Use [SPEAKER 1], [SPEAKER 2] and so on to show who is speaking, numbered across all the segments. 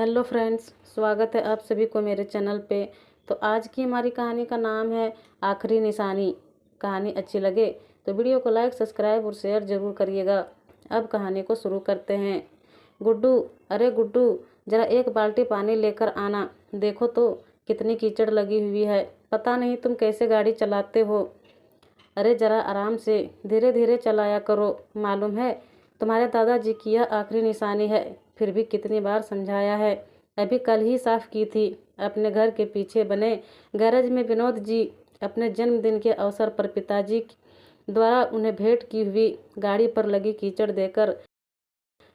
[SPEAKER 1] Hello friends, स्वागत है आप सभी को मेरे चैनल पे। तो आज की हमारी कहानी का नाम है आखिरी निशानी। कहानी अच्छी लगे तो वीडियो को लाइक, सब्सक्राइब और शेयर ज़रूर करिएगा। अब कहानी को शुरू करते हैं। गुड्डू, अरे गुड्डू, ज़रा एक बाल्टी पानी लेकर आना। देखो तो कितनी कीचड़ लगी हुई है। पता नहीं तुम कैसे गाड़ी चलाते हो। अरे ज़रा आराम से, धीरे धीरे चलाया करो। मालूम है तुम्हारे दादाजी की यह आखिरी निशानी है, फिर भी कितनी बार समझाया है। अभी कल ही साफ की थी। अपने घर के पीछे बने गैरेज में विनोद जी अपने जन्मदिन के अवसर पर पिताजी द्वारा उन्हें भेंट की हुई गाड़ी पर लगी कीचड़ देकर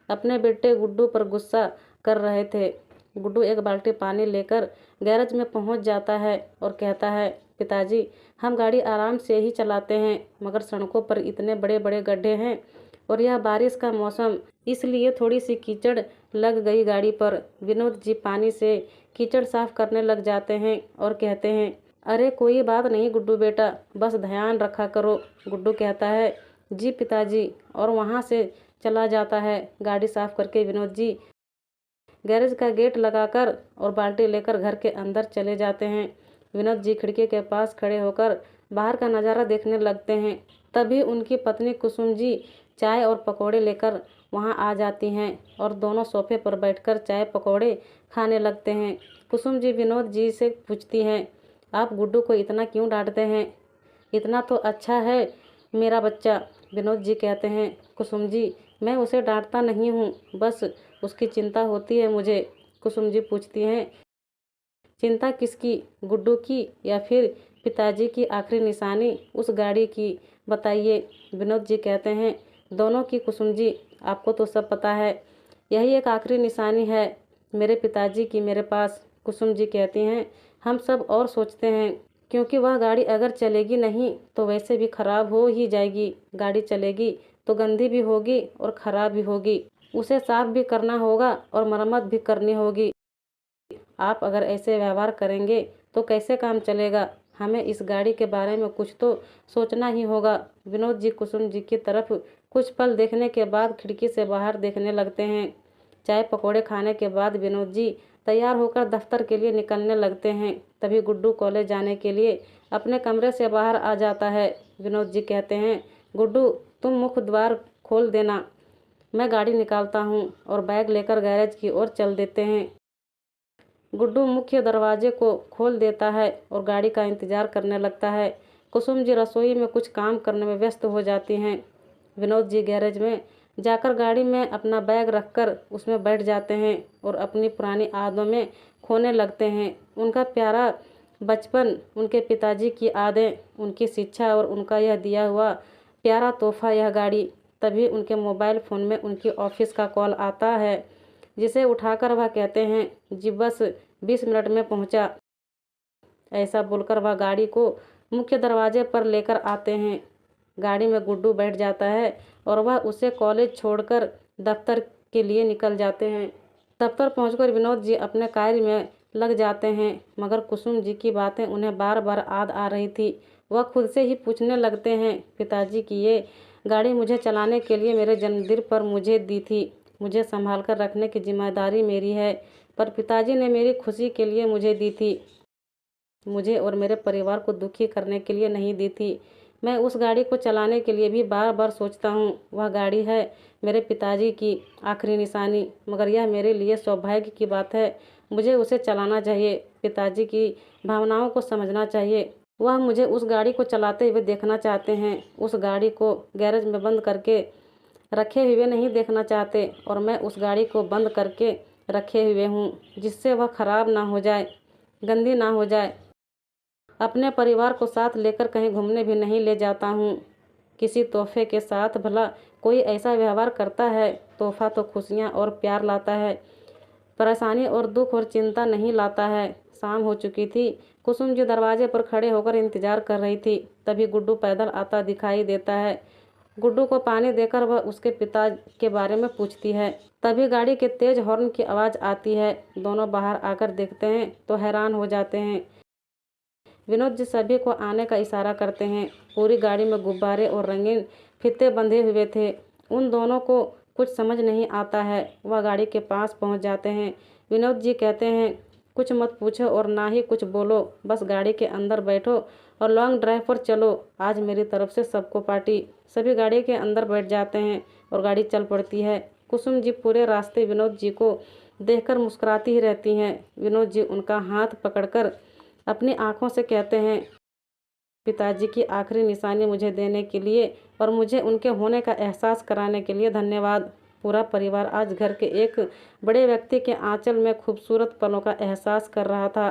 [SPEAKER 1] अपने बेटे गुड्डू पर गुस्सा कर रहे थे। गुड्डू एक बाल्टी पानी लेकर गैरेज में पहुंच जाता है और कहता है, पिताजी, हम गाड़ी आराम से ही चलाते हैं, मगर सड़कों पर इतने बड़े बड़े गड्ढे हैं और यह बारिश का मौसम, इसलिए थोड़ी सी कीचड़ लग गई गाड़ी पर। विनोद जी पानी से कीचड़ साफ करने लग जाते हैं और कहते हैं, अरे कोई बात नहीं गुड्डू बेटा, बस ध्यान रखा करो। गुड्डू कहता है, जी पिताजी, और वहाँ से चला जाता है। गाड़ी साफ करके विनोद जी गैरेज का गेट लगाकर और बाल्टी लेकर घर के अंदर चले जाते हैं। विनोद जी खिड़की के पास खड़े होकर बाहर का नज़ारा देखने लगते हैं। तभी उनकी पत्नी कुसुम जी चाय और पकौड़े लेकर वहां आ जाती हैं और दोनों सोफे पर बैठकर चाय पकौड़े खाने लगते हैं। कुसुम जी विनोद जी से पूछती हैं, आप गुड्डू को इतना क्यों डांटते हैं? इतना तो अच्छा है मेरा बच्चा। विनोद जी कहते हैं, कुसुम जी, मैं उसे डांटता नहीं हूँ, बस उसकी चिंता होती है मुझे। कुसुम जी पूछती हैं, चिंता किसकी, गुड्डू की या फिर पिताजी की आखिरी निशानी उस गाड़ी की, बताइए। विनोद जी कहते हैं, दोनों की कुसुम जी, आपको तो सब पता है, यही एक आखिरी निशानी है मेरे पिताजी की मेरे पास। कुसुम जी कहती हैं, हम सब और सोचते हैं, क्योंकि वह गाड़ी अगर चलेगी नहीं तो वैसे भी खराब हो ही जाएगी। गाड़ी चलेगी तो गंदी भी होगी और ख़राब भी होगी, उसे साफ भी करना होगा और मरम्मत भी करनी होगी। आप अगर ऐसे व्यवहार करेंगे तो कैसे काम चलेगा? हमें इस गाड़ी के बारे में कुछ तो सोचना ही होगा। विनोद जी कुसुम जी की तरफ कुछ पल देखने के बाद खिड़की से बाहर देखने लगते हैं। चाय पकौड़े खाने के बाद विनोद जी तैयार होकर दफ्तर के लिए निकलने लगते हैं। तभी गुड्डू कॉलेज जाने के लिए अपने कमरे से बाहर आ जाता है। विनोद जी कहते हैं, गुड्डू, तुम मुख्य द्वार खोल देना, मैं गाड़ी निकालता हूँ, और बैग लेकर गैरेज की ओर चल देते हैं। गुड्डू मुख्य दरवाजे को खोल देता है और गाड़ी का इंतजार करने लगता है। कुसुम जी रसोई में कुछ काम करने में व्यस्त हो जाती हैं। विनोद जी गैरेज में जाकर गाड़ी में अपना बैग रखकर उसमें बैठ जाते हैं और अपनी पुरानी आदतों में खोने लगते हैं। उनका प्यारा बचपन, उनके पिताजी की आदतें, उनकी शिक्षा और उनका यह दिया हुआ प्यारा तोहफा, यह गाड़ी। तभी उनके मोबाइल फ़ोन में उनकी ऑफिस का कॉल आता है, जिसे उठाकर वह कहते हैं, जी बस 20 मिनट में पहुंचा। ऐसा बोलकर वह गाड़ी को मुख्य दरवाजे पर लेकर आते हैं। गाड़ी में गुड्डू बैठ जाता है और वह उसे कॉलेज छोड़कर दफ्तर के लिए निकल जाते हैं। दफ्तर पहुंचकर विनोद जी अपने कार्य में लग जाते हैं, मगर कुसुम जी की बातें उन्हें बार बार याद आ रही थी। वह खुद से ही पूछने लगते हैं, पिताजी की ये गाड़ी मुझे चलाने के लिए मेरे जन्मदिन पर मुझे दी थी, मुझे संभाल कर रखने की जिम्मेदारी मेरी है, पर पिताजी ने मेरी खुशी के लिए मुझे दी थी, मुझे और मेरे परिवार को दुखी करने के लिए नहीं दी थी। मैं उस गाड़ी को चलाने के लिए भी बार बार सोचता हूँ। वह गाड़ी है मेरे पिताजी की आखिरी निशानी, मगर यह मेरे लिए सौभाग्य की बात है। मुझे उसे चलाना चाहिए, पिताजी की भावनाओं को समझना चाहिए। वह मुझे उस गाड़ी को चलाते हुए देखना चाहते हैं। उस गाड़ी को गैरेज में बंद करके रखे हुए नहीं देखना चाहते, और मैं उस गाड़ी को बंद करके रखे हुए हूँ, जिससे वह खराब ना हो जाए, गंदी ना हो जाए। अपने परिवार को साथ लेकर कहीं घूमने भी नहीं ले जाता हूँ। किसी तोहफे के साथ भला कोई ऐसा व्यवहार करता है? तोहफा तो खुशियाँ और प्यार लाता है, परेशानी और दुख और चिंता नहीं लाता है। शाम हो चुकी थी। कुसुम जी दरवाजे पर खड़े होकर इंतजार कर रही थी। तभी गुड्डू पैदल आता दिखाई देता है। गुड्डू को पानी देकर वह उसके पिता के बारे में पूछती है। तभी गाड़ी के तेज हॉर्न की आवाज़ आती है। दोनों बाहर आकर देखते हैं तो हैरान हो जाते हैं। विनोद जी सभी को आने का इशारा करते हैं। पूरी गाड़ी में गुब्बारे और रंगीन फीते बंधे हुए थे। उन दोनों को कुछ समझ नहीं आता है। वह गाड़ी के पास पहुंच जाते हैं। विनोद जी कहते हैं, कुछ मत पूछो और ना ही कुछ बोलो, बस गाड़ी के अंदर बैठो और लॉन्ग ड्राइव पर चलो। आज मेरी तरफ से सबको पार्टी। सभी गाड़ी के अंदर बैठ जाते हैं और गाड़ी चल पड़ती है। कुसुम जी पूरे रास्ते विनोद जी को देखकर मुस्कुराती ही रहती हैं। विनोद जी उनका हाथ पकड़कर अपनी आंखों से कहते हैं, पिताजी की आखिरी निशानी मुझे देने के लिए और मुझे उनके होने का एहसास कराने के लिए धन्यवाद। पूरा परिवार आज घर के एक बड़े व्यक्ति के आंचल में खूबसूरत पलों का एहसास कर रहा था।